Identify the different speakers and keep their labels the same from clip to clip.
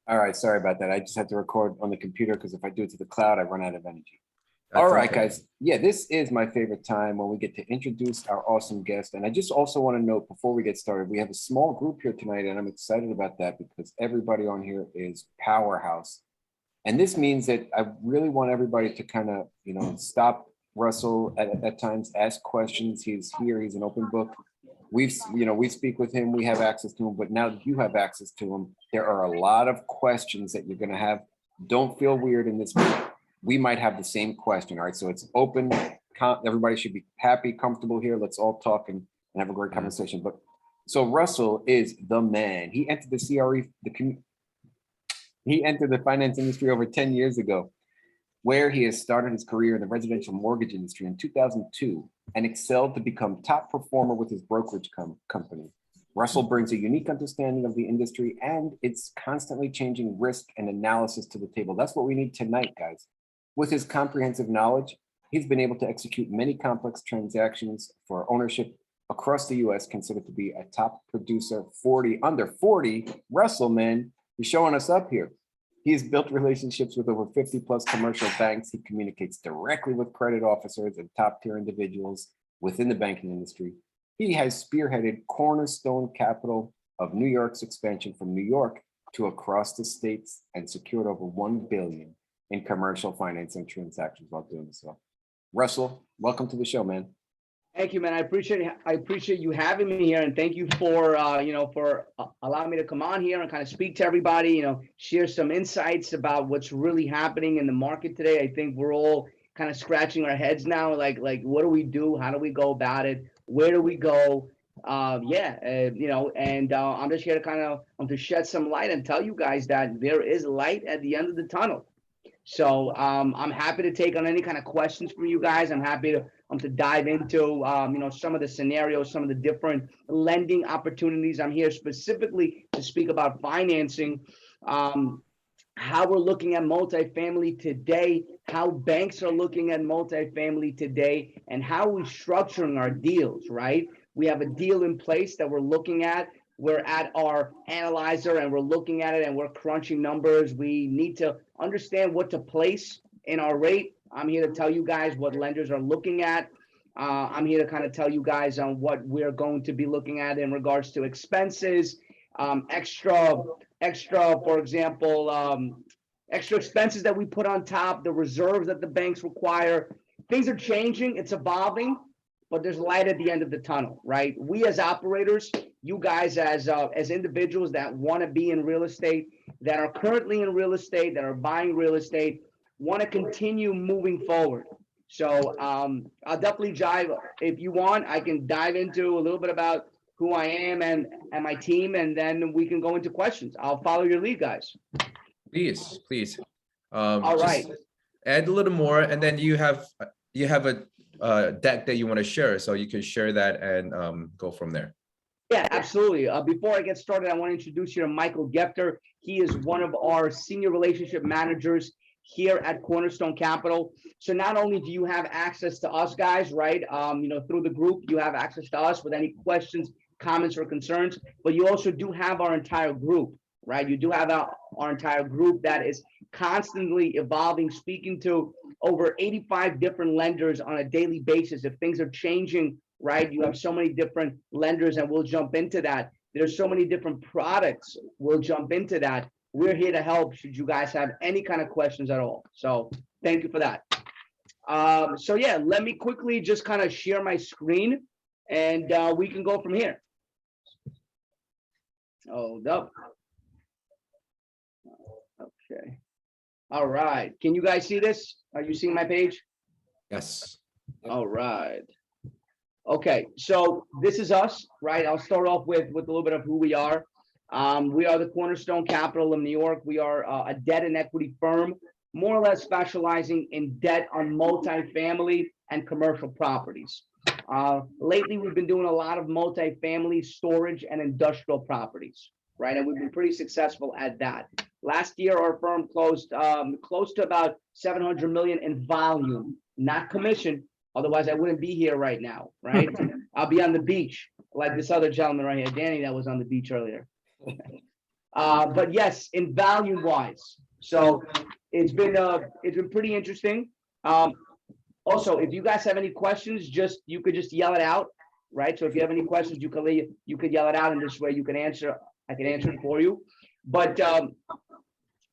Speaker 1: All right, sorry about that. I just had to record on the computer because if I do it to the cloud, I run out of energy. All
Speaker 2: That's
Speaker 1: right,
Speaker 2: okay.
Speaker 1: guys. Yeah, this is my favorite time when we get to introduce our awesome guest. And I just also want to note before we get started, we have a small group here tonight, and I'm excited about that because everybody on here is powerhouse. And this means that I really want everybody to kind of, stop Russell at times, ask questions. He's here, he's an open book. We speak with him, we have access to him, but now that you have access to him, there are a lot of questions that you're going to have. Don't feel weird in this meeting. We might have the same question. All right. So it's open. Everybody should be happy, comfortable here. Let's all talk and have a great
Speaker 2: Mhm.
Speaker 1: conversation. But so Russell is the man. He entered the CRE, he entered the finance industry over 10 years ago, where he has started his career in the residential mortgage industry in 2002 and excelled to become top performer with his brokerage company. Russell brings a unique understanding of the industry and its constantly changing risk and analysis to the table. That's what we need tonight, guys. With his comprehensive knowledge, he's been able to execute many complex transactions for ownership across the US, considered to be a top producer, 40 under 40. Russell, man, he's showing us up here. He has built relationships with over 50 plus commercial banks. He communicates directly with credit officers and top tier individuals within the banking industry. He has spearheaded Cornerstone Capital of New York's expansion from New York to across the states and secured over 1 billion in commercial financing transactions while doing so. Russell, welcome to the show, man.
Speaker 3: Thank you, man. I appreciate you having me here, and thank you for allowing me to come on here and kind of speak to everybody. Share some insights about what's really happening in the market today. I think we're all kind of scratching our heads now, like what do we do? How do we go about it? Where do we go? I'm just here to to shed some light and tell you guys that there is light at the end of the tunnel. So I'm happy to take on any kind of questions from you guys. I'm happy to dive into some of the scenarios, some of the different lending opportunities. I'm here specifically to speak about financing, how we're looking at multifamily today, how banks are looking at multifamily today, and how we're structuring our deals. Right, we have a deal in place that we're looking at. We're at our analyzer and we're looking at it and we're crunching numbers. We need to understand what to place in our rate. I'm here to tell you guys what lenders are looking at. I'm here to kind of tell you guys on what we're going to be looking at in regards to expenses, extra, for example, extra expenses that we put on top, the reserves that the banks require. Things are changing, it's evolving, but there's light at the end of the tunnel, right? We as operators, you guys as individuals that want to be in real estate, that are currently in real estate, that are buying real estate, want to continue moving forward. So I'll definitely dive. If you want, I can dive into a little bit about who I am and my team, and then we can go into questions. I'll follow your lead, guys.
Speaker 2: Please, please.
Speaker 3: All right.
Speaker 2: Just add a little more, and then you have a deck that you want to share, so you can share that and go from there.
Speaker 3: Yeah, absolutely. Before I get started, I want to introduce you to Michael Gefter. He is one of our senior relationship managers here at Cornerstone Capital. So not only do you have access to us guys, right? Through the group, you have access to us with any questions, comments, or concerns, but you also do have our entire group, right? You do have our entire group that is constantly evolving, speaking to over 85 different lenders on a daily basis. If things are changing, right? You have so many different lenders, and we'll jump into that. There's so many different products. We'll jump into that. We're here to help should you guys have any kind of questions at all. So thank you for that. So yeah, let me quickly just kind of share my screen, and we can go from here. Hold up. Okay. All right. Can you guys see this? Are you seeing my page?
Speaker 2: Yes.
Speaker 3: All right. Okay, so this is us, right? I'll start off with a little bit of who we are. We are the Cornerstone Capital of New York. We are a debt and equity firm, more or less specializing in debt on multifamily and commercial properties. Lately, we've been doing a lot of multifamily storage and industrial properties, right? And we've been pretty successful at that. Last year, our firm closed close to about 700 million in volume, not commission. Otherwise, I wouldn't be here right now, right? I'll be on the beach like this other gentleman right here, Danny, that was on the beach earlier. But yes, in value wise, so it's been pretty interesting. Also, if you guys have any questions, you could just yell it out, right? So if you have any questions, you could yell it out, and this way you can answer. I can answer it for you. But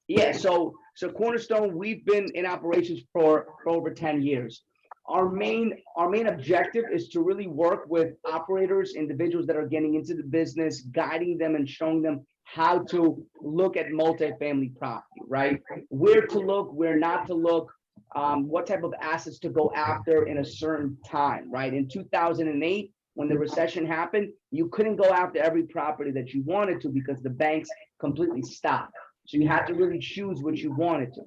Speaker 3: yeah, so Cornerstone, we've been in operations for over 10 years. Our main objective is to really work with operators, individuals that are getting into the business, guiding them and showing them how to look at multifamily property, right? Where to look, where not to look, what type of assets to go after in a certain time, right? In 2008, when the recession happened, you couldn't go after every property that you wanted to because the banks completely stopped. So you had to really choose what you wanted to.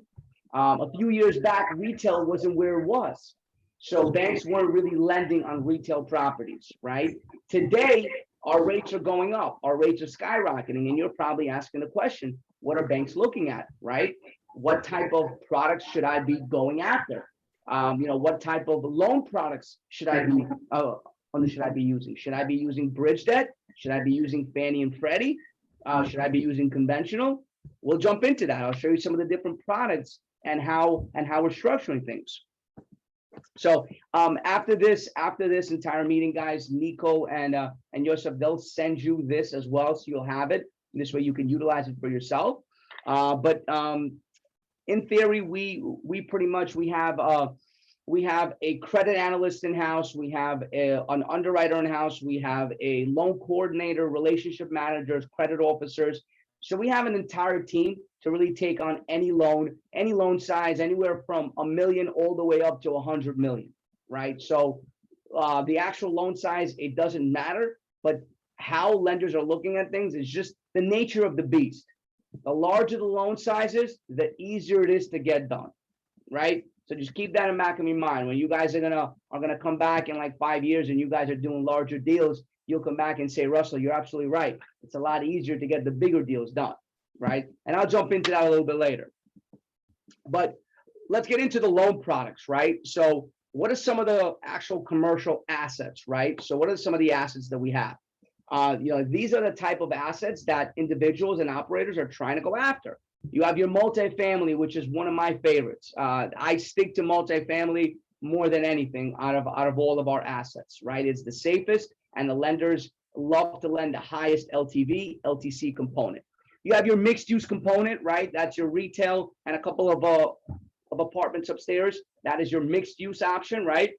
Speaker 3: A few years back, retail wasn't where it was. So banks weren't really lending on retail properties, right? Today, our rates are going up. Our rates are skyrocketing. And you're probably asking the question, what are banks looking at, right? What type of products should I be going after? What type of loan products should I be using? Should I be using bridge debt? Should I be using Fannie and Freddie? Should I be using conventional? We'll jump into that. I'll show you some of the different products and how we're structuring things. So after this entire meeting, guys, Nico and Joseph, they'll send you this as well, so you'll have it. This way you can utilize it for yourself. But in theory, we pretty much we have a credit analyst in house, we have an underwriter in house, we have a loan coordinator, relationship managers, credit officers. So we have an entire team to really take on any loan size, anywhere from $1 million all the way up to 100 million, right? So the actual loan size, it doesn't matter, but how lenders are looking at things is just the nature of the beast. The larger the loan sizes, the easier it is to get done, right? So just keep that in the back of your mind. When you guys are gonna come back in like 5 years and you guys are doing larger deals, you'll come back and say, Russell, you're absolutely right. It's a lot easier to get the bigger deals done, right? And I'll jump into that a little bit later. But let's get into the loan products, right? So what are some of the actual commercial assets, right? So what are some of the assets that we have? These are the type of assets that individuals and operators are trying to go after. You have your multifamily, which is one of my favorites. I stick to multifamily more than anything out of all of our assets, right? It's the safest, and the lenders love to lend the highest LTV, LTC component. You have your mixed use component, right? That's your retail and a couple of apartments upstairs. That is your mixed use option, right?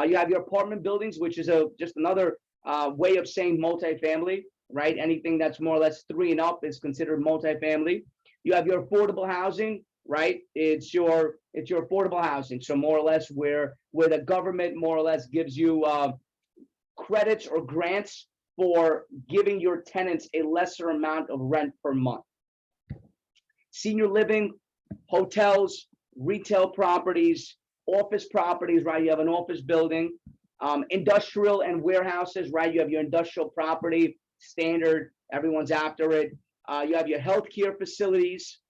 Speaker 3: You have your apartment buildings, which is just another way of saying multifamily, right? Anything that's more or less 3 and up is considered multifamily. You have your affordable housing, right? It's your affordable housing. So more or less where the government more or less gives you credits or grants for giving your tenants a lesser amount of rent per month. Senior living, hotels, retail properties, office properties, right? You have an office building, industrial and warehouses, right? You have your industrial property, standard, everyone's after it. You have your healthcare facilities,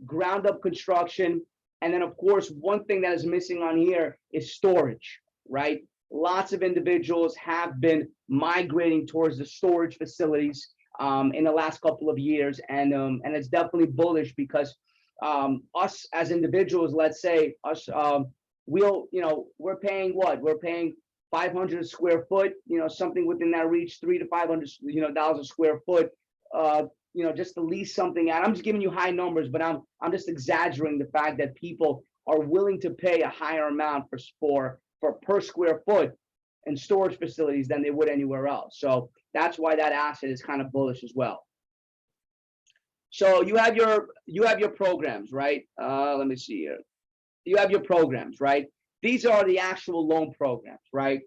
Speaker 3: ground up construction. And then of course, one thing that is missing on here is storage, right? Lots of individuals have been migrating towards the storage facilities in the last couple of years, and it's definitely bullish because us as individuals, let's say us, we're paying what? We're paying 500 square foot, something within that reach, $300 to $500, dollars a square foot, just to lease something out. I'm just giving you high numbers, but I'm just exaggerating the fact that people are willing to pay a higher amount for per square foot in storage facilities than they would anywhere else. So that's why that asset is kind of bullish as well. So you have your programs, right? Let me see here. You have your programs, right? These are the actual loan programs, right?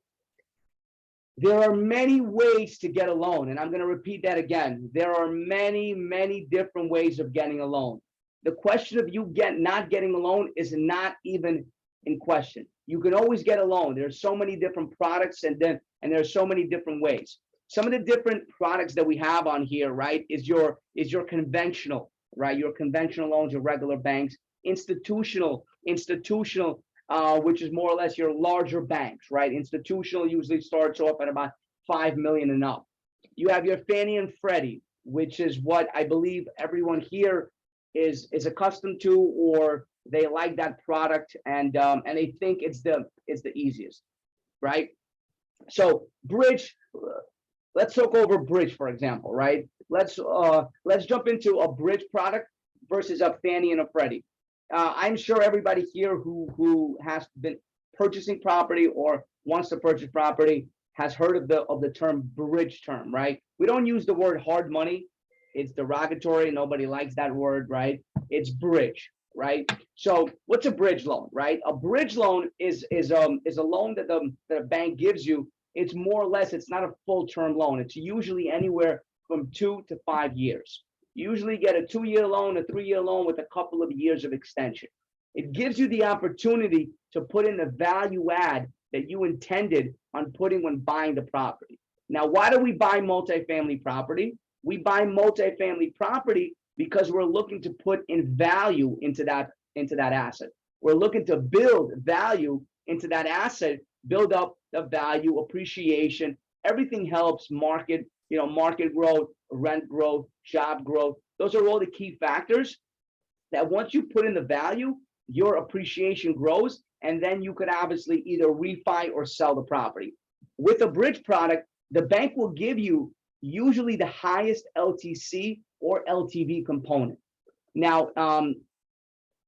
Speaker 3: There are many ways to get a loan, and I'm going to repeat that again. There are many, many different ways of getting a loan. The question of you not getting a loan is not even in question. You can always get a loan. There's so many different products, and there's so many different ways. Some of the different products that we have on here, right, is your conventional, right? Your conventional loans, your regular banks, institutional, which is more or less your larger banks, right? Institutional usually starts off at about 5 million and up. You have your Fannie and Freddie, which is what I believe everyone here is accustomed to, or they like that product, and they think it's the easiest, right? So bridge, let's talk over bridge, for example, right? Let's jump into a bridge product versus a Fannie and a Freddie. I'm sure everybody here who has been purchasing property or wants to purchase property has heard of the term bridge term, right? We don't use the word hard money. It's derogatory. Nobody likes that word, right? It's bridge, right? So what's a bridge loan, right? A bridge loan is a loan that a bank gives you. It's more or less, it's not a full-term loan. It's usually anywhere from 2 to 5 years. You usually get a 2-year loan, a 3-year loan with a couple of years of extension. It gives you the opportunity to put in the value add that you intended on putting when buying the property. Now, why do we buy multifamily property? We buy multifamily property because we're looking to put in value into that asset. We're looking to build value into that asset, build up the value, appreciation. Everything helps market growth, rent growth, job growth. Those are all the key factors that once you put in the value, your appreciation grows, and then you could obviously either refi or sell the property. With a bridge product, the bank will give you usually the highest LTC or LTV component. Now,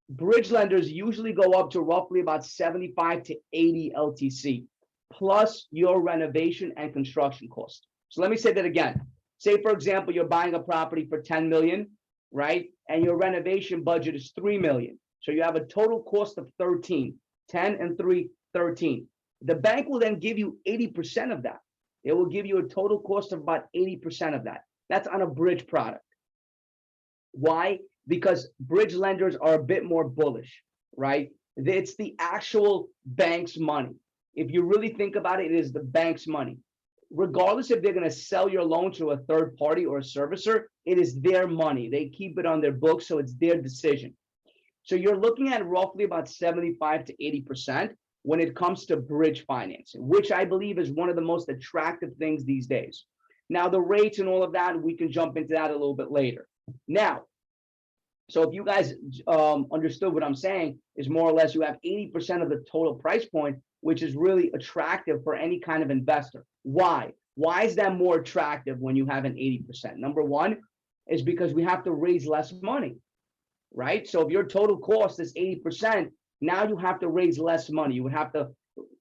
Speaker 3: bridge lenders usually go up to roughly about 75 to 80 LTC, plus your renovation and construction cost. So let me say that again. Say, for example, you're buying a property for 10 million, right? And your renovation budget is 3 million. So you have a total cost of 13, 10 and 3, 13. The bank will then give you 80% of that. It will give you a total cost of about 80% of that. That's on a bridge product. Why? Because bridge lenders are a bit more bullish, right? It's the actual bank's money. If you really think about it, it is the bank's money. Regardless if they're going to sell your loan to a third party or a servicer, it is their money. They keep it on their books, so it's their decision. So you're looking at roughly about 75 to 80% when it comes to bridge financing, which I believe is one of the most attractive things these days. Now, the rates and all of that, we can jump into that a little bit later. Now, so if you guys understood what I'm saying, is more or less you have 80% of the total price point, which is really attractive for any kind of investor. Why? Why is that more attractive when you have an 80%? Number one is because we have to raise less money, right? So if your total cost is 80%, now you have to raise less money. You would have to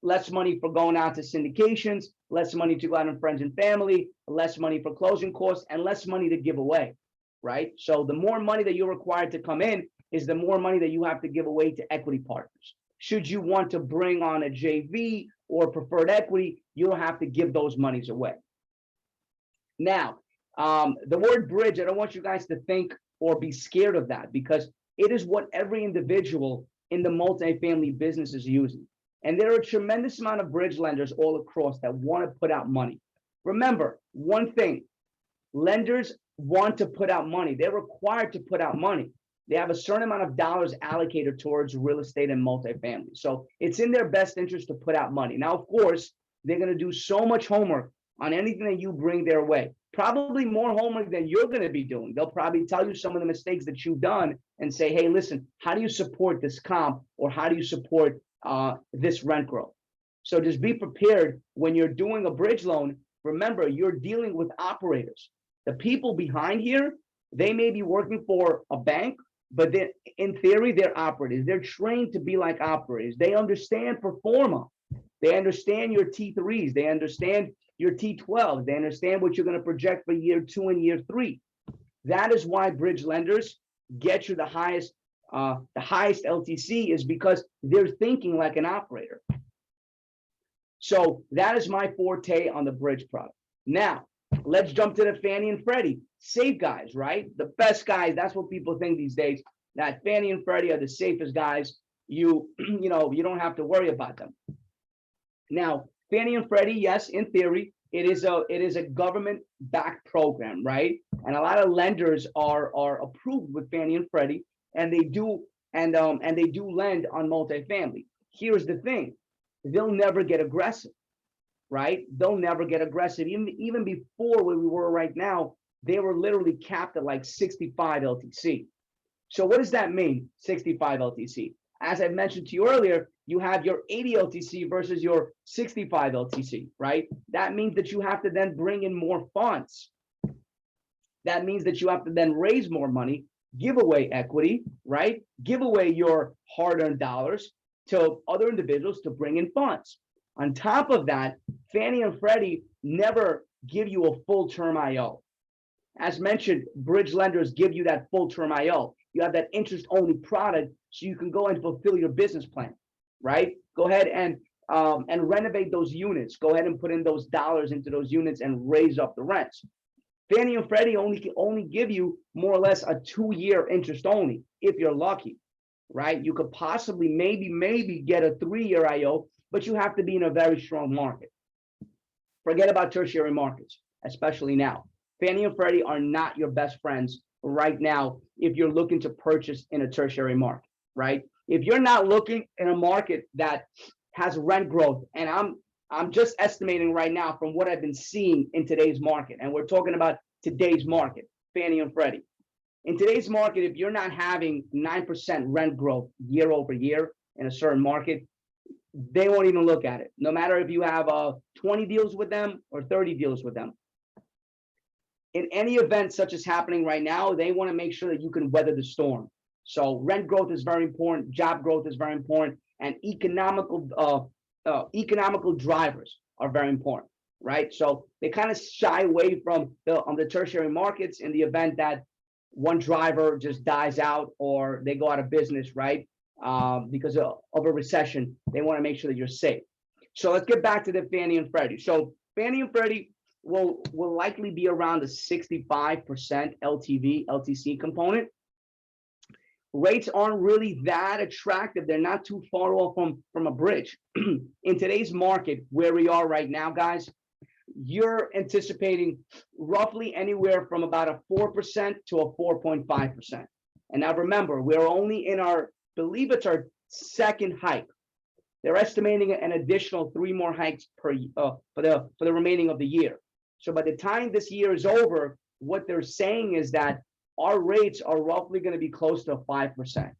Speaker 3: less money for going out to syndications, less money to go out on friends and family, less money for closing costs, and less money to give away, right? So the more money that you're required to come in is the more money that you have to give away to equity partners. Should you want to bring on a JV or preferred equity, you'll have to give those monies away. Now, the word bridge, I don't want you guys to think or be scared of that, because it is what every individual in the multifamily business is using. And there are a tremendous amount of bridge lenders all across that want to put out money. Remember, one thing, lenders want to put out money. They're required to put out money. They have a certain amount of dollars allocated towards real estate and multifamily. So it's in their best interest to put out money. Now, of course, they're going to do so much homework on anything that you bring their way. Probably more homework than you're going to be doing. They'll probably tell you some of the mistakes that you've done and say, hey, listen, how do you support this comp, or how do you support this rent growth? So just be prepared when you're doing a bridge loan. Remember, you're dealing with operators. The people behind here, they may be working for a bank, but in theory, they're operators. They're trained to be like operators. They understand pro forma. They understand your T3s. They understand your T12. They understand what you're going to project for year 2 and year 3. That is why bridge lenders get you the highest LTC, is because they're thinking like an operator. So that is my forte on the bridge product. Now, let's jump to the Fannie and Freddie. Safe guys, right? The best guys. That's what people think these days, that Fannie and Freddie are the safest guys. You don't have to worry about them. Now, Fannie and Freddie, yes, in theory, it is a government-backed program, right? And a lot of lenders are approved with Fannie and Freddie, and they do lend on multifamily. Here's the thing: they'll never get aggressive, right? They'll never get aggressive. Even before where we were right now, they were literally capped at like 65 LTC. So what does that mean, 65 LTC? As I mentioned to you earlier, you have your 80 LTC versus your 65 LTC, right? That means that you have to then bring in more funds. That means that you have to then raise more money, give away equity, right? Give away your hard-earned dollars to other individuals to bring in funds. On top of that, Fannie and Freddie never give you a full-term IO. As mentioned, bridge lenders give you that full-term IO. You have that interest-only product so you can go and fulfill your business plan, right? Go ahead and renovate those units. Go ahead and put in those dollars into those units and raise up the rents. Fannie and Freddie only give you more or less a 2-year interest only, if you're lucky, right? You could possibly maybe get a 3-year IO, but you have to be in a very strong market. Forget about tertiary markets, especially now. Fannie and Freddie are not your best friends right now if you're looking to purchase in a tertiary market, right? If you're not looking in a market that has rent growth, and I'm just estimating right now from what I've been seeing in today's market, and we're talking about today's market, Fannie and Freddie. In today's market, if you're not having 9% rent growth year over year in a certain market, they won't even look at it, no matter if you have 20 deals with them or 30 deals with them. In any event such as happening right now, they want to make sure that you can weather the storm. So rent growth is very important, job growth is very important, and economical drivers are very important, right? So they kind of shy away from the tertiary markets in the event that one driver just dies out or they go out of business, right? Because of a recession, they want to make sure that you're safe. So let's get back to the Fannie and Freddie. So Fannie and Freddie will likely be around the 65% LTV, LTC component. Rates aren't really that attractive. They're not too far off from a bridge. In today's market, where we are right now, guys, you're anticipating roughly anywhere from about a 4% to a 4.5%. And now remember, we're only in believe it's our second hike. They're estimating an additional 3 more hikes for the remaining of the year. So by the time this year is over, what they're saying is that our rates are roughly going to be close to 5%.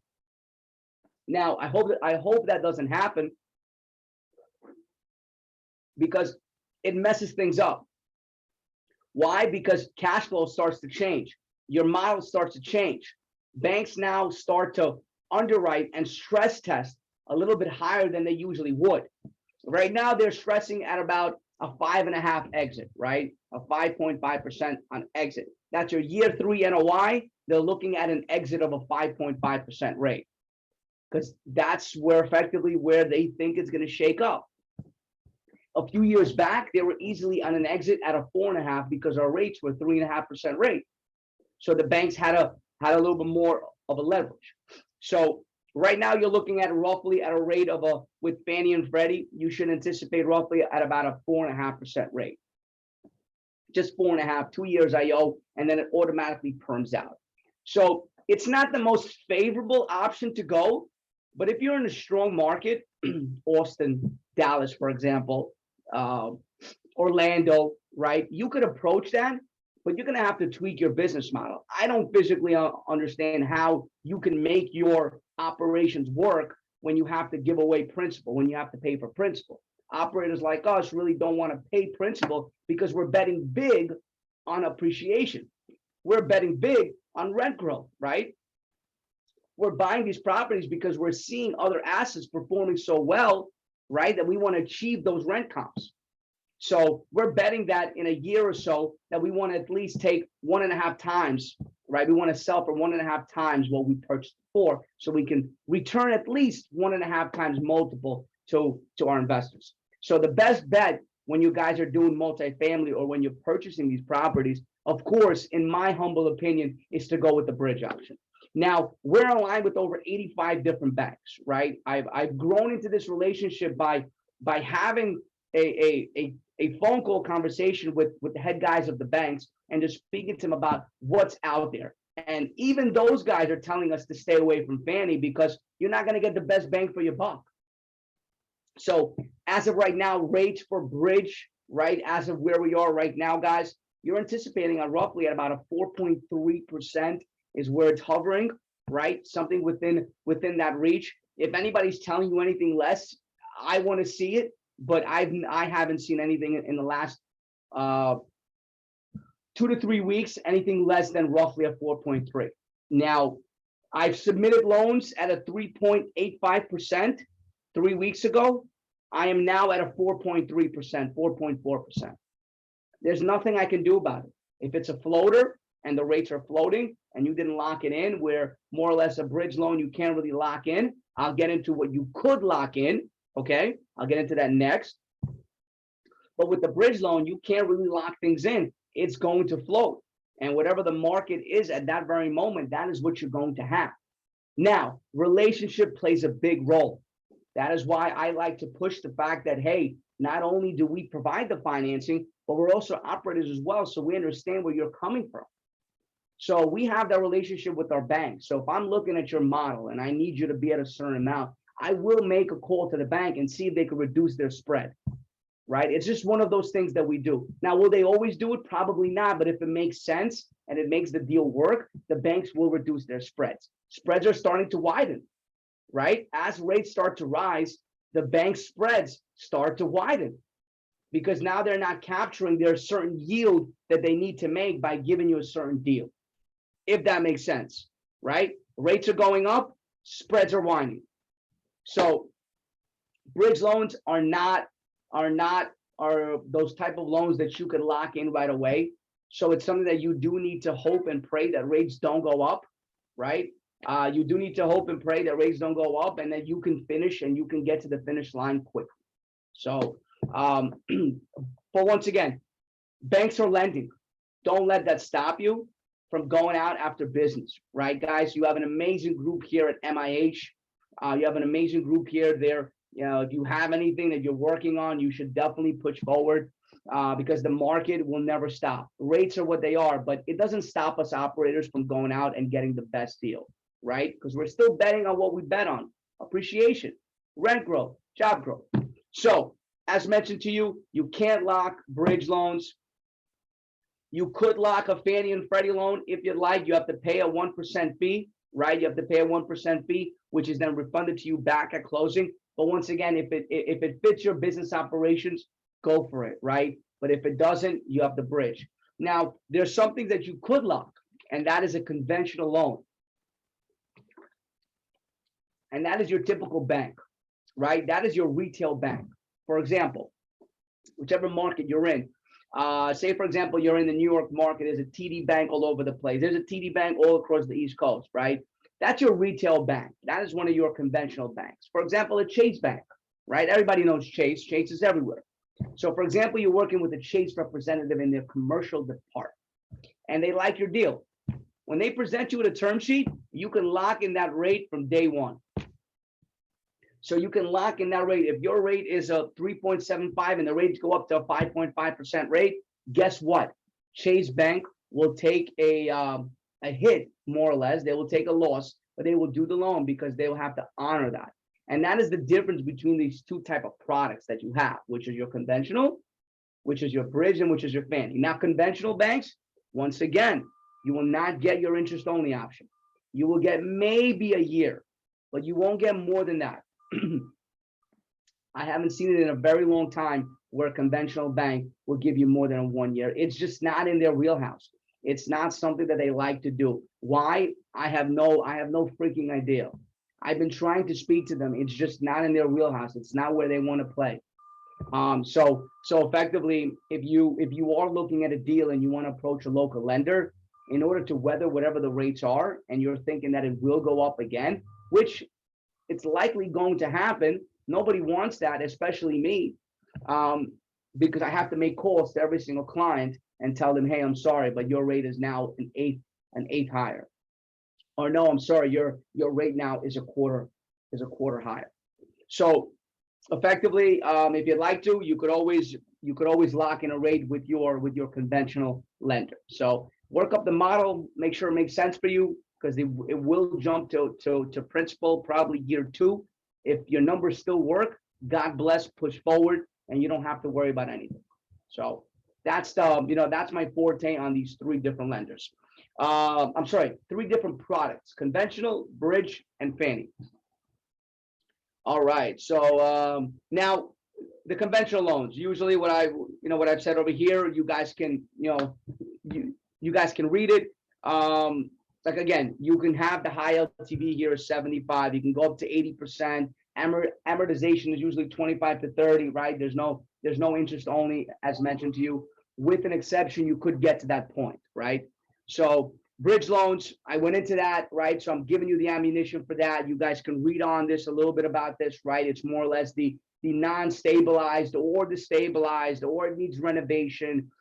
Speaker 3: Now, I hope that doesn't happen, because it messes things up. Why? Because cash flow starts to change. Your model starts to change. Banks now start to underwrite and stress test a little bit higher than they usually would. Right now, they're stressing at about a 5.5 exit, right? A 5.5% on exit. That's your year 3 NOI. They're looking at an exit of a 5.5% rate, because that's effectively where they think it's going to shake up. A few years back, they were easily on an exit at a 4.5 because our rates were 3.5% rate. So the banks had a little bit more of a leverage. So right now, you're looking at roughly at a rate of with Fannie and Freddie, you should anticipate roughly at about a 4.5% rate. Just 4.5, 2 years IO, and then it automatically perms out. So it's not the most favorable option to go, but if you're in a strong market, Austin, Dallas, for example, Orlando, right? You could approach that, but you're going to have to tweak your business model. I don't physically understand how you can make your operations work when you have to give away principal, when you have to pay for principal. Operators like us really don't want to pay principal because we're betting big on appreciation. We're betting big on rent growth, right? We're buying these properties because we're seeing other assets performing so well, right, that we want to achieve those rent comps. So we're betting that in a year or so that we want to at least take 1.5 times, right? We want to sell for 1.5 times what we purchased for, so we can return at least 1.5 times multiple to our investors. So the best bet when you guys are doing multifamily or when you're purchasing these properties, of course, in my humble opinion, is to go with the bridge option. Now, we're aligned with over 85 different banks, right? I've grown into this relationship by having a phone call conversation with the head guys of the banks and just speaking to them about what's out there. And even those guys are telling us to stay away from Fannie because you're not going to get the best bang for your buck. So as of right now, rates for bridge, right, as of where we are right now, guys, you're anticipating roughly at about a 4.3% is where it's hovering, right? Something within that reach. If anybody's telling you anything less, I want to see it, but I haven't seen anything in the last 2 to 3 weeks, anything less than roughly a 4.3. Now, I've submitted loans at a 3.85% 3 weeks ago. I am now at a 4.3%, 4.4%. There's nothing I can do about it. If it's a floater and the rates are floating and you didn't lock it in, where more or less a bridge loan, you can't really lock in. I'll get into what you could lock in. Okay. I'll get into that next. But with the bridge loan, you can't really lock things in. It's going to float. And whatever the market is at that very moment, that is what you're going to have. Now, relationship plays a big role. That is why I like to push the fact that, hey, not only do we provide the financing, but we're also operators as well. So we understand where you're coming from. So we have that relationship with our bank. So if I'm looking at your model and I need you to be at a certain amount, I will make a call to the bank and see if they can reduce their spread, right? It's just one of those things that we do. Now, will they always do it? Probably not. But if it makes sense and it makes the deal work, the banks will reduce their spreads. Spreads are starting to widen, right? As rates start to rise, the bank spreads start to widen because now they're not capturing their certain yield that they need to make by giving you a certain deal, if that makes sense, right? Rates are going up, spreads are widening. So bridge loans are those type of loans that you could lock in right away. So it's something that you do need to hope and pray that rates don't go up, right? You do need to hope and pray that rates don't go up and that you can finish and you can get to the finish line quickly. So, but once again, banks are lending. Don't let that stop you from going out after business, right, guys? You have an amazing group here at MIH. You have an amazing group here there. You know, if you have anything that you're working on, you should definitely push forward because the market will never stop. Rates are what they are, but it doesn't stop us operators from going out and getting the best deal, right? Because we're still betting on what we bet on: appreciation, rent growth, job growth. So as mentioned to you, you can't lock bridge loans. You could lock a Fannie and Freddie loan if you'd like. You have to pay a 1% fee, right? You have to pay a 1% fee, which is then refunded to you back at closing. But once again, if it fits your business operations, go for it, right? But if it doesn't, you have the bridge. Now, there's something that you could lock, and that is a conventional loan. And that is your typical bank, right? That is your retail bank. For example, whichever market you're in, say, for example, you're in the New York market, there's a TD Bank all over the place. There's a TD Bank all across the East Coast, right? That's your retail bank. That is one of your conventional banks. For example, a Chase Bank, right? Everybody knows Chase. Chase is everywhere. So, for example, you're working with a Chase representative in their commercial department, and they like your deal. When they present you with a term sheet, you can lock in that rate from day one. So you can lock in that rate. If your rate is a 3.75 and the rates go up to a 5.5% rate, guess what? Chase Bank will take a hit, more or less. They will take a loss, but they will do the loan because they will have to honor that. And that is the difference between these two type of products that you have, which is your conventional, which is your bridge, and which is your Fannie. Now, conventional banks, once again, you will not get your interest only option. You will get maybe a year, but you won't get more than that. I haven't seen it in a very long time where a conventional bank will give you more than 1 year. It's just not in their wheelhouse. It's not something that they like to do. Why? I have no freaking idea. I've been trying to speak to them. It's just not in their wheelhouse. It's not where they want to play. So effectively, if you are looking at a deal and you want to approach a local lender, in order to weather whatever the rates are, and you're thinking that it will go up again, which it's likely going to happen. Nobody wants that, especially me, because I have to make calls to every single client and tell them, hey, I'm sorry, but your rate is now an eighth higher. Or no, I'm sorry, your rate now is a quarter higher. So effectively, if you'd like to, you could always lock in a rate with your conventional lender. So work up the model, make sure it makes sense for you, because it will jump to principal probably year 2. If your numbers still work, God bless, push forward, and you don't have to worry about anything. So That's that's my forte on these three different lenders. I'm sorry, three different products: conventional, bridge, and Fannie. All right. So now the conventional loans. Usually, what I've said over here, you guys can you guys can read it. Like again, you can have the high LTV here is 75. You can go up to 80%. Amortization is usually 25 to 30, right? There's no interest only, as mentioned to you. With an exception, you could get to that point, right? So bridge loans, I went into that, right? So I'm giving you the ammunition for that. You guys can read on this a little bit about this, right? It's more or less the non-stabilized or the stabilized, or it needs renovation.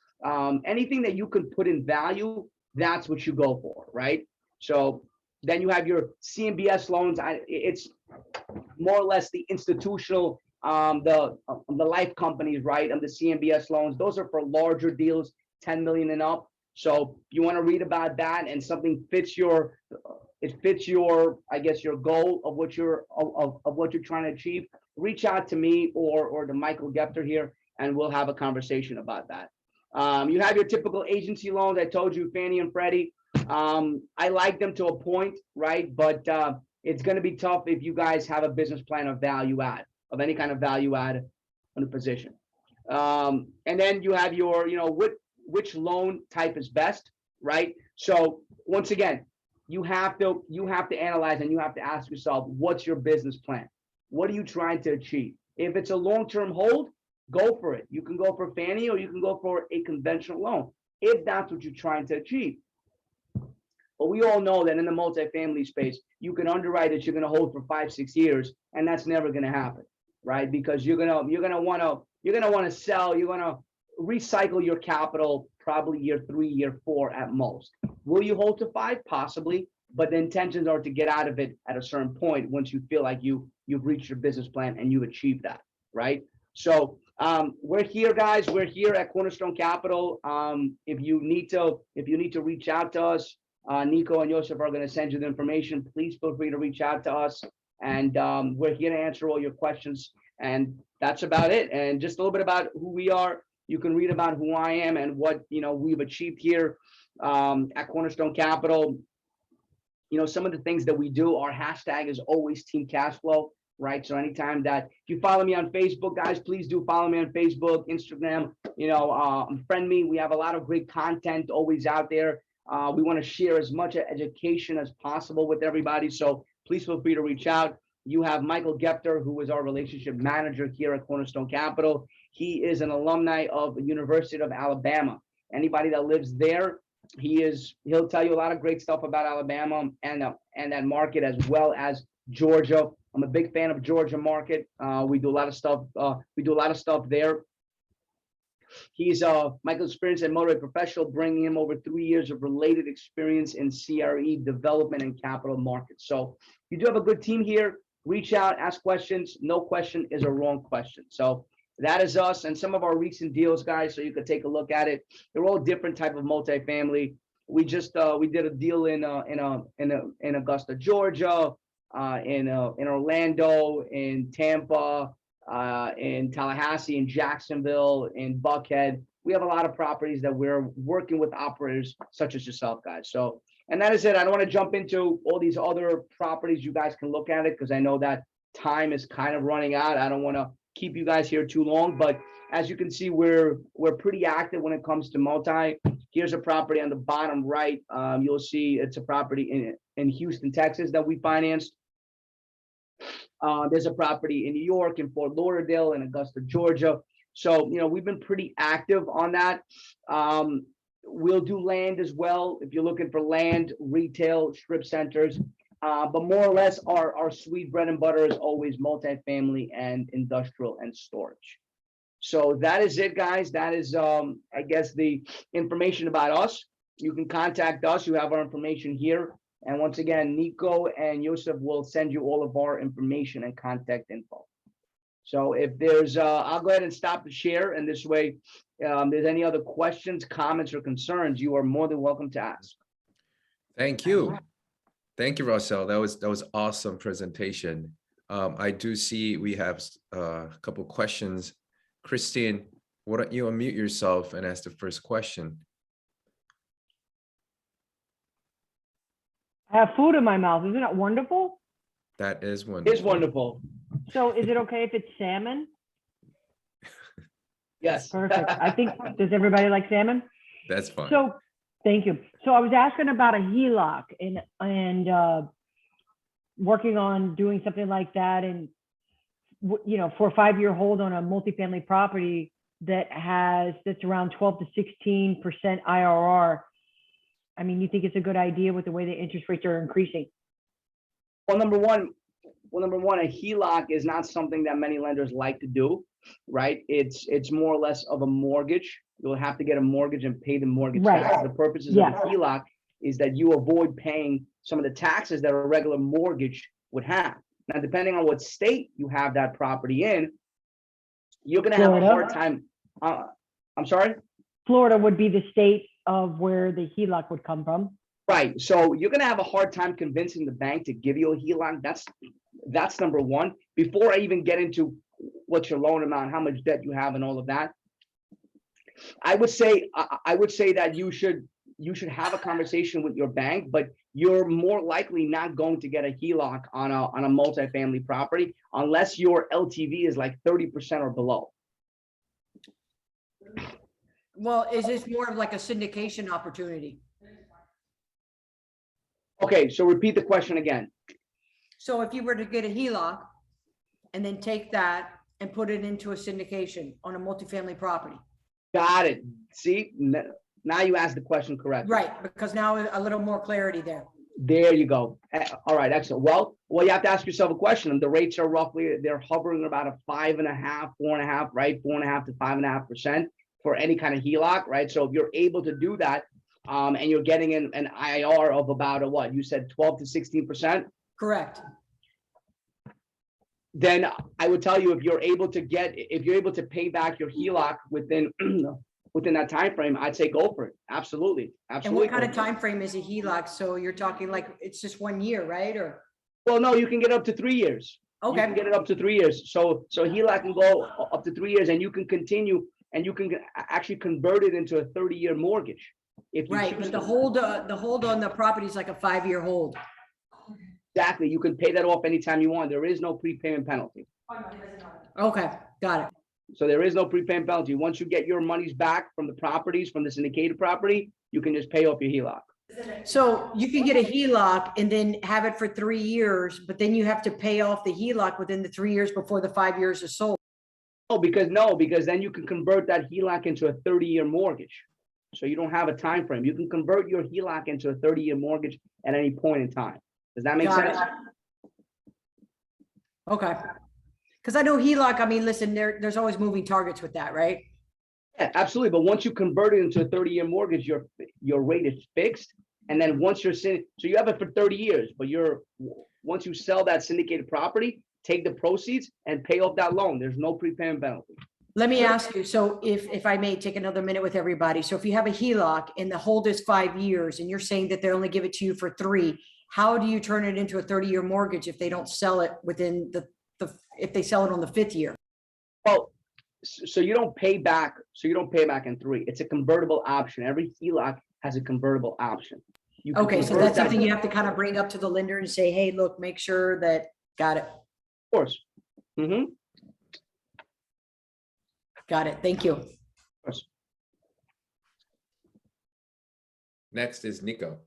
Speaker 3: Anything that you can put in value, that's what you go for, right? So then you have your CMBS loans. It's more or less the institutional, the life companies, right? And the CMBS loans, those are for larger deals, 10 million and up. So you want to read about that, and something fits your, I guess, your goal of what you're trying to achieve. Reach out to me or to Michael Gepter here, and we'll have a conversation about that. You have your typical agency loans. I told you, Fannie and Freddie. I like them to a point, right? But it's going to be tough if you guys have a business plan of value add, of any kind of value add on the position. And then you have your, which loan type is best, right? So once again, you have to analyze, and you have to ask yourself, what's your business plan? What are you trying to achieve? If it's a long-term hold, go for it. You can go for Fannie, or you can go for a conventional loan, if that's what you're trying to achieve. But we all know that in the multifamily space, you can underwrite that you're going to hold for 5-6 years, and that's never going to happen, right? Because you're gonna want to sell. You're going to recycle your capital probably year 3, year 4 at most. Will you hold to 5? Possibly, but the intentions are to get out of it at a certain point once you feel like you've reached your business plan and you've achieved that, right? So we're here, guys. We're here at Cornerstone Capital. If you need to reach out to us, Nico and Joseph are going to send you the information. Please feel free to reach out to us, and we're here to answer all your questions. And that's about it. And just a little bit about who we are. You can read about who I am and what we've achieved here at Cornerstone Capital. Some of the things that we do, our hashtag is always Team Cash Flow, right? So anytime that if you follow me on Facebook, guys, please do follow me on Facebook, Instagram, friend me. We have a lot of great content always out there. We want to share as much education as possible with everybody. So please feel free to reach out. You have Michael Gepter, who is our relationship manager here at Cornerstone Capital. He is an alumni of the University of Alabama. Anybody that lives there, he'll tell you a lot of great stuff about Alabama and that market, as well as Georgia. I'm a big fan of Georgia market. We do a lot of stuff. There. He's Michael's experience at Motorway Professional, bringing him over 3 years of related experience in CRE development and capital markets. So you do have a good team here. Reach out, ask questions. No question is a wrong question. So that is us and some of our recent deals, guys. So you could take a look at it. They're all different type of multifamily. We just we did a deal in Augusta, Georgia, in Orlando, in Tampa, in Tallahassee, in Jacksonville, in Buckhead. We have a lot of properties that we're working with operators such as yourself, guys. So, and that is it. I don't want to jump into all these other properties. You guys can look at it because I know that time is kind of running out. I don't want to keep you guys here too long, but as you can see, we're pretty active when it comes to multi. Here's a property on the bottom right. You'll see it's a property in Houston, Texas that we financed. There's a property in New York, in Fort Lauderdale, in Augusta, Georgia. So, we've been pretty active on that. We'll do land as well. If you're looking for land, retail, strip centers, but more or less our sweet bread and butter is always multifamily and industrial and storage. So that is it, guys. That is, I guess, the information about us. You can contact us. You have our information here. And once again, Nico and Yosef will send you all of our information and contact info. So if there's, I'll go ahead and stop the share. And this way, if there's any other questions, comments, or concerns, you are more than welcome to ask.
Speaker 2: Thank you. Thank you, Russell. That was awesome presentation. I do see we have a couple questions. Christine Why don't you unmute yourself and ask the first question?
Speaker 4: I have food in my mouth. Isn't it wonderful?
Speaker 2: That is wonderful.
Speaker 3: It's wonderful.
Speaker 4: So is it okay if it's salmon?
Speaker 3: Yes.
Speaker 4: Perfect. I think, does everybody like salmon?
Speaker 2: That's fine.
Speaker 4: So, thank you. So I was asking about a HELOC and working on doing something like that, and for a 5-year hold on a multifamily property that's around 12 to 16% IRR. I mean, you think it's a good idea with the way the interest rates are increasing?
Speaker 3: Well, number one, a HELOC is not something that many lenders like to do, right? It's more or less of a mortgage. You'll have to get a mortgage and pay the mortgage
Speaker 4: Right.
Speaker 3: tax. The purposes
Speaker 4: Yeah.
Speaker 3: of a HELOC is that you avoid paying some of the taxes that a regular mortgage would have. Now, depending on what state you have that property in, you're going to have a hard time. I'm sorry?
Speaker 4: Florida would be the state of where the HELOC would come from.
Speaker 3: Right. So you're going to have a hard time convincing the bank to give you a HELOC. That's number one. Before I even get into what's your loan amount, how much debt you have, and all of that, I would say that you should have a conversation with your bank, but you're more likely not going to get a HELOC on a multifamily property unless your LTV is like 30% or below.
Speaker 5: Well, is this more of like a syndication opportunity?
Speaker 3: Okay, so repeat the question again.
Speaker 5: So if you were to get a HELOC and then take that and put it into a syndication on a multifamily property?
Speaker 3: Got it. See, now you asked the question correctly.
Speaker 5: Right, because now a little more clarity there.
Speaker 3: There you go. All right, excellent. Well, you have to ask yourself a question. The rates are they're hovering about a 5.5%, 4.5%, right? 4.5% to 5.5% for any kind of HELOC, right? So if you're able to do that, and you're getting an IR of about what you said, 12 to 16%.
Speaker 5: Correct.
Speaker 3: Then I would tell you, if you're able to pay back your HELOC within that time frame, I'd say go for it. Absolutely.
Speaker 5: And what kind of time frame is a HELOC? So you're talking like it's just 1 year, right? Or
Speaker 3: well, no, you can get up to 3 years.
Speaker 5: okay,
Speaker 3: You can get it up to 3 years. So HELOC can go up to 3 years, and you can continue, and you can actually convert it into a 30-year mortgage. If you
Speaker 5: right.
Speaker 3: choose
Speaker 5: But the
Speaker 3: to.
Speaker 5: hold on the property is like a 5-year hold.
Speaker 3: Exactly. You can pay that off anytime you want. There is no prepayment penalty.
Speaker 5: Okay, got it.
Speaker 3: So there is no prepayment penalty. Once you get your monies back from the properties, from the syndicated property, you can just pay off your HELOC.
Speaker 5: So you can get a HELOC and then have it for 3 years, but then you have to pay off the HELOC within the 3 years before the 5 years is sold.
Speaker 3: Because then you can convert that HELOC into a 30-year mortgage. So you don't have a time frame. You can convert your HELOC into a 30-year mortgage at any point in time. Does that make
Speaker 5: Got
Speaker 3: sense?
Speaker 5: it. Okay. Because I know HELOC, I mean, listen, there's always moving targets with that, right?
Speaker 3: Yeah, absolutely. But once you convert it into a 30-year mortgage, your rate is fixed. And then once so you have it for 30 years, but once you sell that syndicated property, take the proceeds and pay off that loan. There's no prepayment penalty.
Speaker 5: Let me ask you, so if I may take another minute with everybody. So if you have a HELOC and the hold is 5 years and you're saying that they only give it to you for 3, how do you turn it into a 30-year mortgage if they don't sell it within if they sell it on the 5th year?
Speaker 3: Well, so you don't pay back. So you don't pay back in 3. It's a convertible option. Every HELOC has a convertible option.
Speaker 5: Okay, so that's something you have to kind of bring up to the lender and say, hey, look, make sure that, got it.
Speaker 3: Of course. Mm-hmm.
Speaker 5: Got it. Thank you.
Speaker 2: Next is Nico.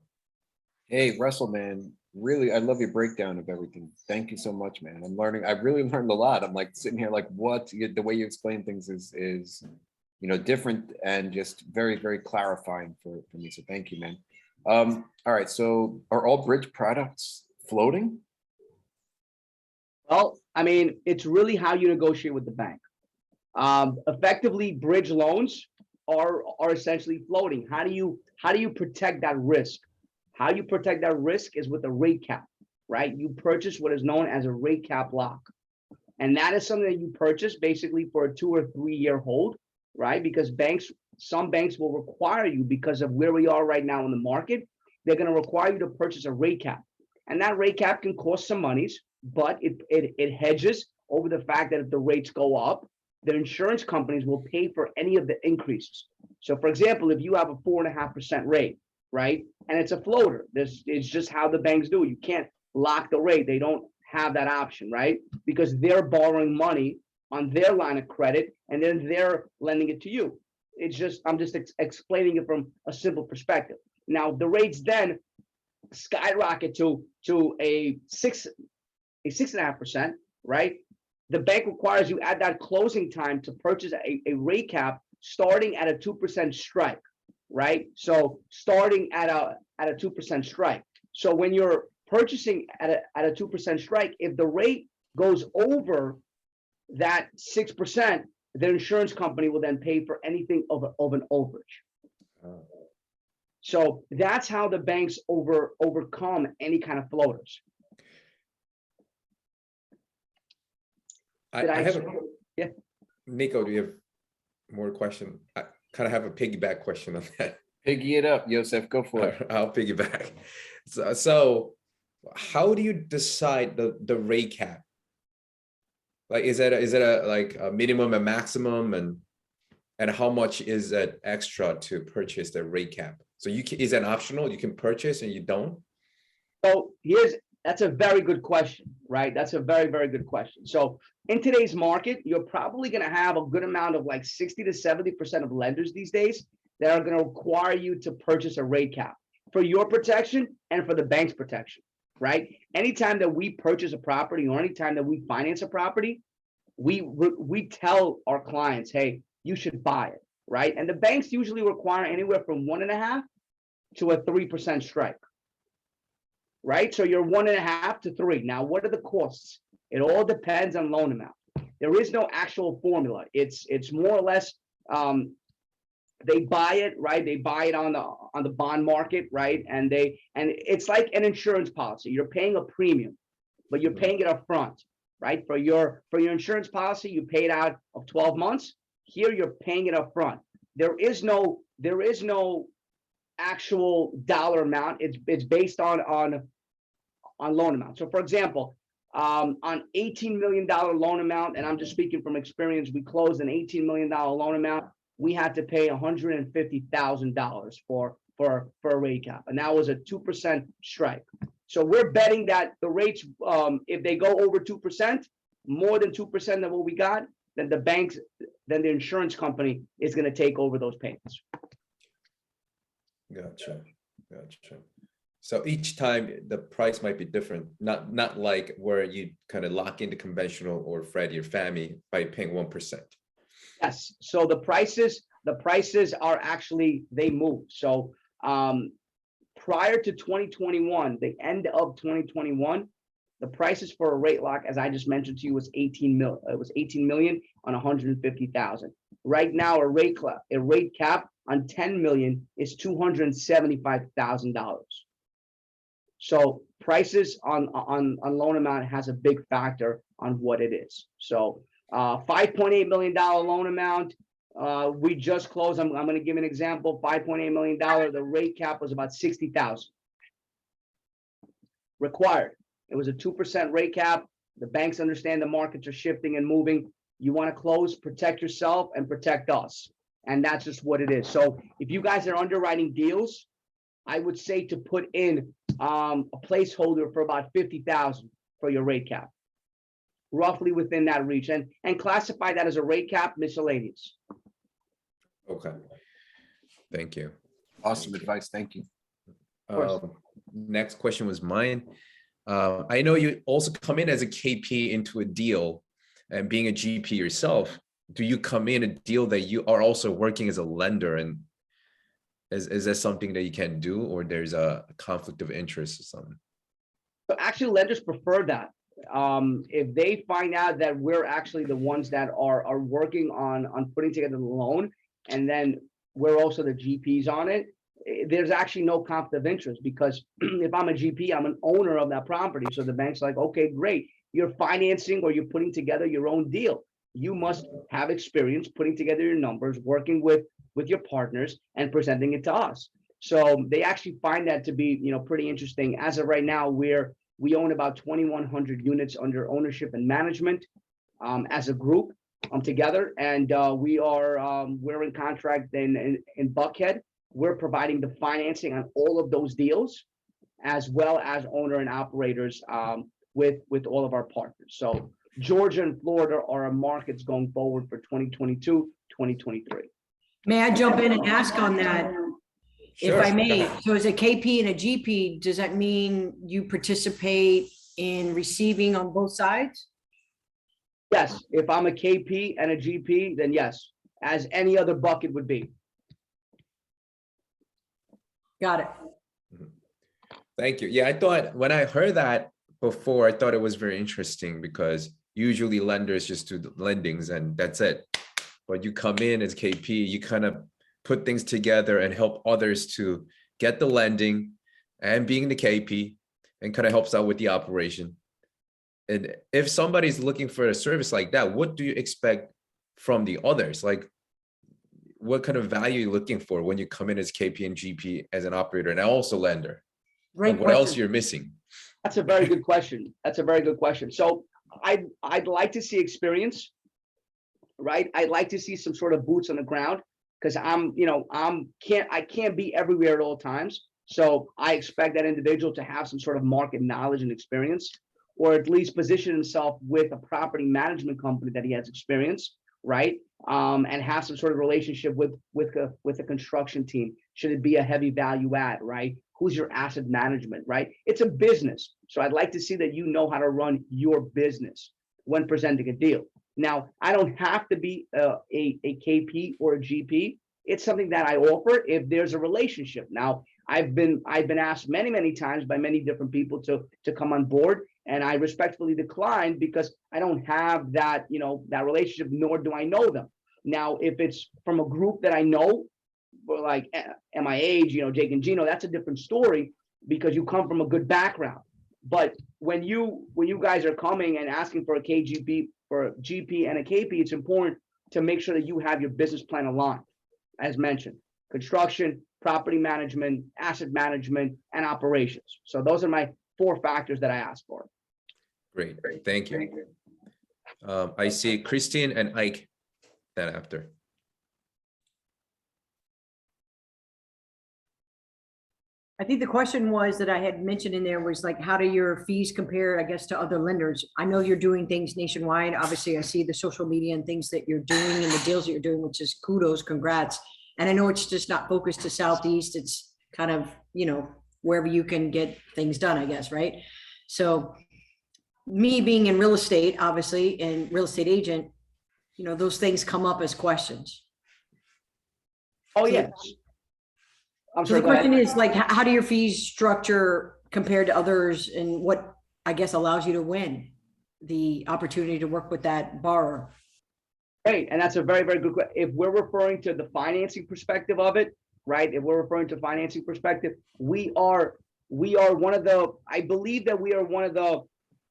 Speaker 1: Hey, Russell, man, really, I love your breakdown of everything. Thank you so much, man. I'm learning. I really learned a lot. I'm like sitting here like, the way you explain things is different and just very, very clarifying for me. So thank you, man. All right. So are all bridge products floating?
Speaker 3: Well, I mean, it's really how you negotiate with the bank. Effectively, bridge loans are essentially floating. How do you protect that risk? How you protect that risk is with a rate cap, right? You purchase what is known as a rate cap lock. And that is something that you purchase basically for a 2 or 3 year hold, right? Because some banks will require you, because of where we are right now in the market, they're going to require you to purchase a rate cap. And that rate cap can cost some monies, but it hedges over the fact that if the rates go up, the insurance companies will pay for any of the increases. So for example, if you have a 4.5% rate, right? And it's a floater, this is just how the banks do it. You can't lock the rate. They don't have that option, right? Because they're borrowing money on their line of credit and then they're lending it to you. It's just, I'm just explaining it from a simple perspective. Now the rates then skyrocket to a 6.5%, right? The bank requires you at that closing time to purchase a rate cap starting at a 2% strike, right? So starting at a 2% strike. So when you're purchasing at a 2% strike, if the rate goes over that 6%, the insurance company will then pay for anything of an overage. So that's how the banks overcome any kind of floaters.
Speaker 2: I have a,
Speaker 3: Yeah.
Speaker 2: Nico, do you have more question? I kind of have a piggyback question on that.
Speaker 1: Piggy it up, Yosef, go for it.
Speaker 2: I'll piggyback. So how do you decide the rate cap? Like, is it a like a minimum and maximum, and how much is that extra to purchase the rate cap? So is that optional? You can purchase and you don't?
Speaker 3: So that's a very good question, right? That's a very, very good question. So in today's market, you're probably going to have a good amount of like 60 to 70% of lenders these days that are going to require you to purchase a rate cap for your protection and for the bank's protection, right? Anytime that we purchase a property or anytime that we finance a property, we tell our clients, hey, you should buy it, right? And the banks usually require anywhere from 1.5 to a 3% strike, right? So you're 1.5 to 3. Now, what are the costs? It all depends on loan amount. There is no actual formula. It's more or less they buy it, right? They buy it on the bond market, right? And it's like an insurance policy. You're paying a premium, but you're paying it up front, right? For your insurance policy, you pay it out of 12 months. Here you're paying it up front. There is no actual dollar amount. It's based on loan amount. So for example, on $18 million loan amount, and I'm just speaking from experience, we closed an $18 million loan amount. We had to pay $150,000 for a rate cap, and that was a 2% strike. So we're betting that the rates, if they go over 2%, more than 2% than what we got, then the insurance company is going to take over those payments.
Speaker 2: Gotcha. So each time the price might be different, not like where you kind of lock into conventional or Freddie or Fannie by paying 1%.
Speaker 3: Yes. So the prices are actually, they move. So prior to 2021, the end of 2021, the prices for a rate lock, as I just mentioned to you, was 18 million. It was 18 million on 150,000. Right now, a rate cap on 10 million is $275,000. So prices on loan amount has a big factor on what it is. So $5.8 million loan amount. We just closed. I'm going to give an example. $5.8 million. The rate cap was about 60,000 required. It was a 2% rate cap. The banks understand the markets are shifting and moving. You want to close, protect yourself and protect us. And that's just what it is. So if you guys are underwriting deals, I would say to put in a placeholder for about 50,000 for your rate cap, roughly within that reach, and classify that as a rate cap miscellaneous.
Speaker 2: Okay. Thank you.
Speaker 1: Awesome advice. Thank you.
Speaker 2: Next question was mine. I know you also come in as a KP into a deal, and being a GP yourself, do you come in a deal that you are also working as a lender, and is that something that you can do, or there's a conflict of interest or something?
Speaker 3: So actually, lenders prefer that. If they find out that we're actually the ones that are working on putting together the loan, and then we're also the GPs on it, there's actually no conflict of interest, because if I'm a GP, I'm an owner of that property. So the bank's like, okay, great. You're financing or you're putting together your own deal. You must have experience putting together your numbers, working with your partners and presenting it to us. So they actually find that to be, pretty interesting. As of right now, we own about 2,100 units under ownership and management as a group. together, and we're in contract in Buckhead. We're providing the financing on all of those deals, as well as owner and operators with all of our partners. So Georgia and Florida are our markets going forward for 2022, 2023.
Speaker 5: May I jump in and ask on that? If
Speaker 2: Sure.
Speaker 5: I may, so as a KP and a GP, does that mean you participate in receiving on both sides?
Speaker 3: Yes, if I'm a KP and a GP, then yes, as any other bucket would be.
Speaker 5: Got it.
Speaker 2: Thank you. Yeah, I thought when I heard that before, I thought it was very interesting because usually lenders just do the lendings and that's it. But you come in as KP, you kind of put things together and help others to get the lending and being the KP, and kind of helps out with the operation. And if somebody's looking for a service like that, what do you expect from the others? Like, what kind of value are you looking for when you come in as KP and GP as an operator and also lender?
Speaker 5: Great
Speaker 2: Like, what else
Speaker 5: question.
Speaker 2: you're missing?
Speaker 3: That's a very good question. That's a very good question. So I'd like to see experience, right? I'd like to see some sort of boots on the ground, because I can't be everywhere at all times. So I expect that individual to have some sort of market knowledge and experience, or at least position himself with a property management company that he has experience, right? And have some sort of relationship with a construction team. Should it be a heavy value add, right? Who's your asset management, right? It's a business. So I'd like to see that you know how to run your business when presenting a deal. Now, I don't have to be a KP or a GP. It's something that I offer if there's a relationship. Now, I've been asked many times by many different people to come on board, and I respectfully declined because I don't have that relationship, nor do I know them. Now, if it's from a group that I know, like at my age, Jake and Gino, that's a different story because you come from a good background. But when you guys are coming and asking for a KGP, for a GP and a KP, it's important to make sure that you have your business plan aligned, as mentioned: construction, property management, asset management, and operations. So those are my 4 factors that I ask for.
Speaker 2: Great, thank you. I see Christine and Ike then after.
Speaker 5: I think the question was that I had mentioned in there was like, how do your fees compare, I guess, to other lenders? I know you're doing things nationwide. Obviously, I see the social media and things that you're doing and the deals that you're doing, which is kudos, congrats. And I know it's just not focused to Southeast. It's kind of, wherever you can get things done, I guess, right? So me being in real estate, obviously, and real estate agent, those things come up as questions.
Speaker 3: Oh, yes. I'm
Speaker 5: So
Speaker 3: sorry,
Speaker 5: the
Speaker 3: go ahead.
Speaker 5: question is like, how do your fees structure compared to others, and what, I guess, allows you to win the opportunity to work with that borrower?
Speaker 3: Great, and that's a very, very good question. If we're referring to the financing perspective of it, right? If we're referring to financing perspective, we are one of the, I believe that we are one of the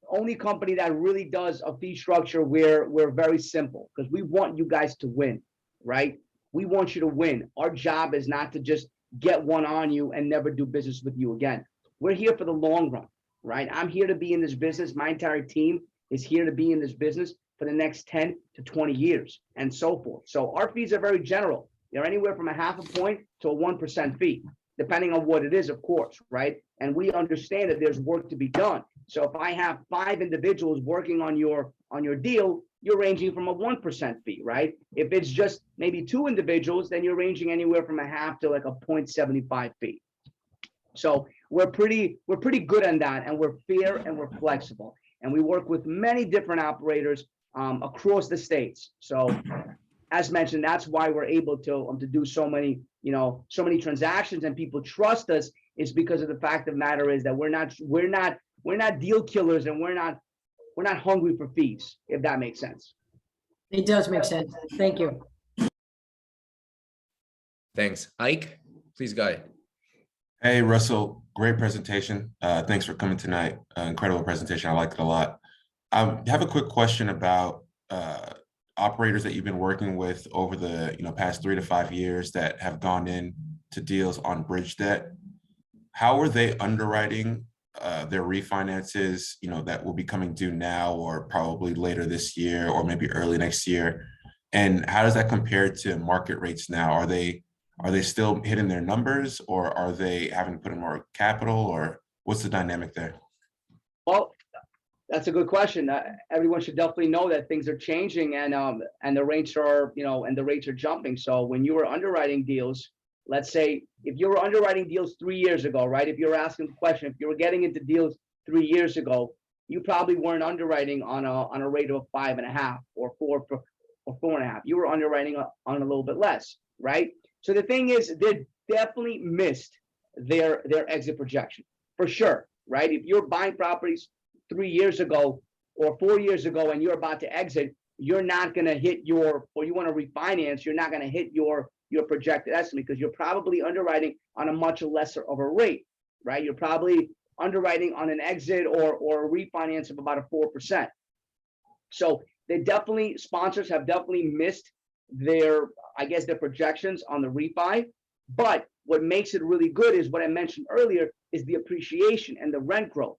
Speaker 3: only company that really does a fee structure where we're very simple, because we want you guys to win, right? We want you to win. Our job is not to just get one on you and never do business with you again. We're here for the long run, right? I'm here to be in this business. My entire team is here to be in this business for the next 10 to 20 years and so forth. So our fees are very general. They're anywhere from a 0.5 point to a 1% fee, depending on what it is, of course, right? And we understand that there's work to be done. So if I have 5 individuals working on your deal, you're ranging from a 1% fee, right? If it's just maybe 2 individuals, then you're ranging anywhere from a 0.5 to like a 0.75 fee. So we're pretty good on that, and we're fair and we're flexible, and we work with many different operators across the states. So as mentioned, that's why we're able to do so many transactions, and people trust us, is because of the fact of the matter is that we're not deal killers, and we're not hungry for fees, if that makes sense.
Speaker 5: It does make sense. Thank you.
Speaker 2: Thanks. Ike, please go ahead.
Speaker 6: Hey, Russell, great presentation. Thanks for coming tonight. Incredible presentation. I liked it a lot. I have a quick question about operators that you've been working with over the past 3 to 5 years that have gone in to deals on bridge debt. How are they underwriting their refinances, that will be coming due now or probably later this year or maybe early next year? And how does that compare to market rates now? Are they still hitting their numbers, or are they having to put in more capital, or what's the dynamic there?
Speaker 3: Well, that's a good question. Everyone should definitely know that things are changing, and the rates are, and the rates are jumping. So when you were underwriting deals, let's say if you were underwriting deals 3 years ago, right? If you're asking the question, if you were getting into deals 3 years ago, you probably weren't underwriting on a rate of 5.5 or 4.5. You were underwriting on a little bit less, right? So the thing is, they definitely missed their exit projection for sure, right? If you're buying properties 3 years ago or 4 years ago and you're about to exit, you're not going to hit or you want to refinance, you're not going to hit your projected estimate, because you're probably underwriting on a much lesser of a rate, right? You're probably underwriting on an exit or a refinance of about a 4%. So sponsors have definitely missed their projections on the refi. But what makes it really good is what I mentioned earlier, is the appreciation and the rent growth.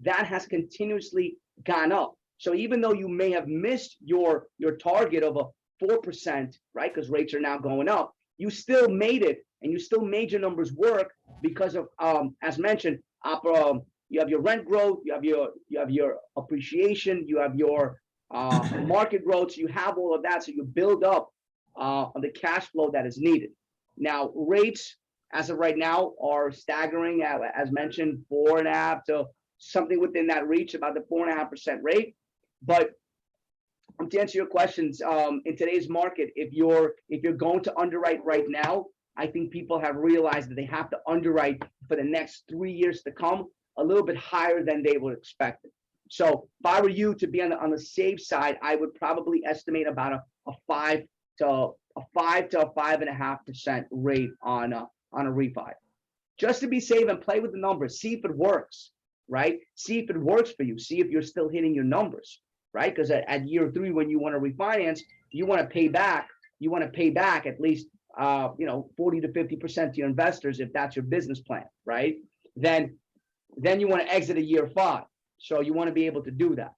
Speaker 3: That has continuously gone up. So even though you may have missed your target of a 4%, right, because rates are now going up, you still made it, and you still made your numbers work because of, as mentioned, you have your rent growth, you have your appreciation, you have your market growth, so you have all of that, so you build up on the cash flow that is needed. Now, rates as of right now are staggering at, as mentioned, 4.5 to something within that reach, about the 4.5% rate. But to answer your questions, in today's market, if you're going to underwrite right now, I think people have realized that they have to underwrite for the next 3 years to come a little bit higher than they were expecting. So if I were you to be on the safe side, I would probably estimate about a 5 to 5.5% rate on a refi, just to be safe and play with the numbers. See if it works, right? See if it works for you. See if you're still hitting your numbers, right? Because at year 3, when you want to refinance, you want to pay back. You want to pay back at least 40 to 50% to your investors, if that's your business plan, right? Then you want to exit at year 5. So you want to be able to do that.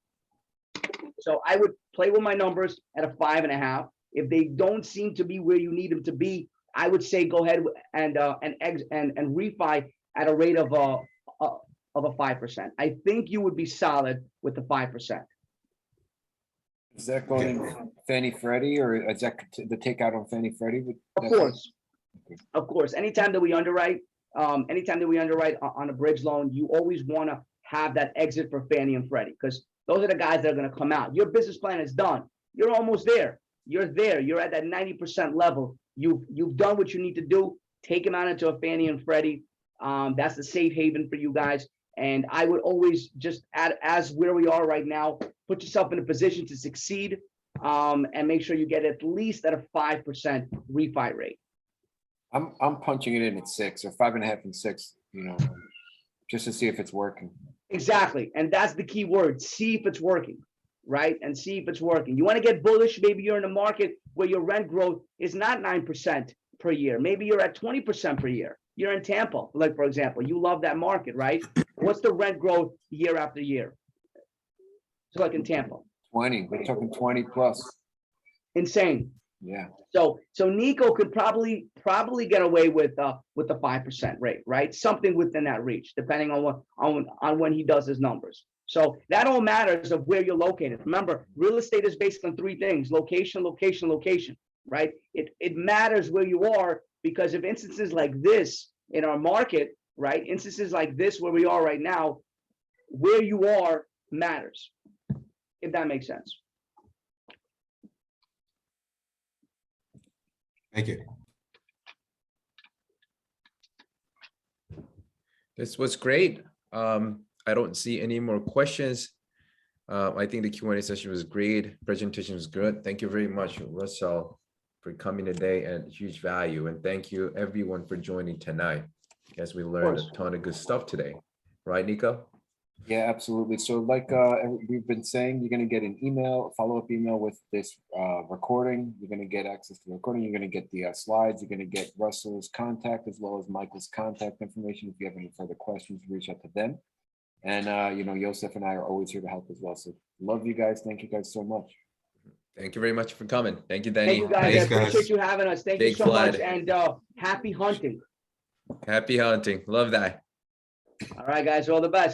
Speaker 3: So I would play with my numbers at a 5.5. If they don't seem to be where you need them to be, I would say go ahead and refi at a rate of a 5%. I think you would be solid with the 5%.
Speaker 1: Is that going Fannie Freddie, or is that the takeout on Fannie Freddie?
Speaker 3: Of course. Anytime that we underwrite on a bridge loan, you always want to have that exit for Fannie and Freddie, because those are the guys that are going to come out. Your business plan is done. You're almost there. You're there. You're at that 90% level. You've done what you need to do. Take them out into a Fannie and Freddie. That's the safe haven for you guys. And I would always just as where we are right now, put yourself in a position to succeed, and make sure you get at least at a 5% refi rate.
Speaker 1: I'm punching it in at 6 or 5.5 and 6, just to see if it's working.
Speaker 3: Exactly. And that's the key word. See if it's working, right? And see if it's working. You want to get bullish. Maybe you're in a market where your rent growth is not 9% per year. Maybe you're at 20% per year. You're in Tampa, like, for example, you love that market, right? What's the rent growth year after year? So like in Tampa.
Speaker 1: 20, we're talking 20 plus.
Speaker 3: Insane.
Speaker 1: Yeah.
Speaker 3: So Nico could probably get away with the 5% rate, right? Something within that reach, depending on when he does his numbers. So that all matters of where you're located. Remember, real estate is based on 3 things: location, location, location, right? It matters where you are, because of instances like this in our market, right? Instances like this where we are right now, where you are matters, if that makes sense.
Speaker 6: Thank you.
Speaker 2: This was great. I don't see any more questions. I think the Q&A session was great. Presentation was good. Thank you very much, Russell, for coming today, and huge value. And thank you everyone for joining tonight, as we learned a ton of good stuff today. Right, Nico?
Speaker 1: Yeah, absolutely. So like we've been saying, you're going to get an email, follow-up email with this recording. You're going to get access to the recording. You're going to get the slides. You're going to get Russell's contact as well as Michael's contact information. If you have any further questions, reach out to them. And, you know, Yosef and I are always here to help as well. So love you guys. Thank you guys so much.
Speaker 2: Thank you very much for coming. Thank you, Danny.
Speaker 3: Thank you guys. I
Speaker 6: Thanks, guys.
Speaker 3: appreciate you having us. Thank you
Speaker 2: Big
Speaker 3: so much.
Speaker 2: Vlad.
Speaker 3: And happy hunting.
Speaker 2: Happy hunting. Love that.
Speaker 3: All right, guys. All the best.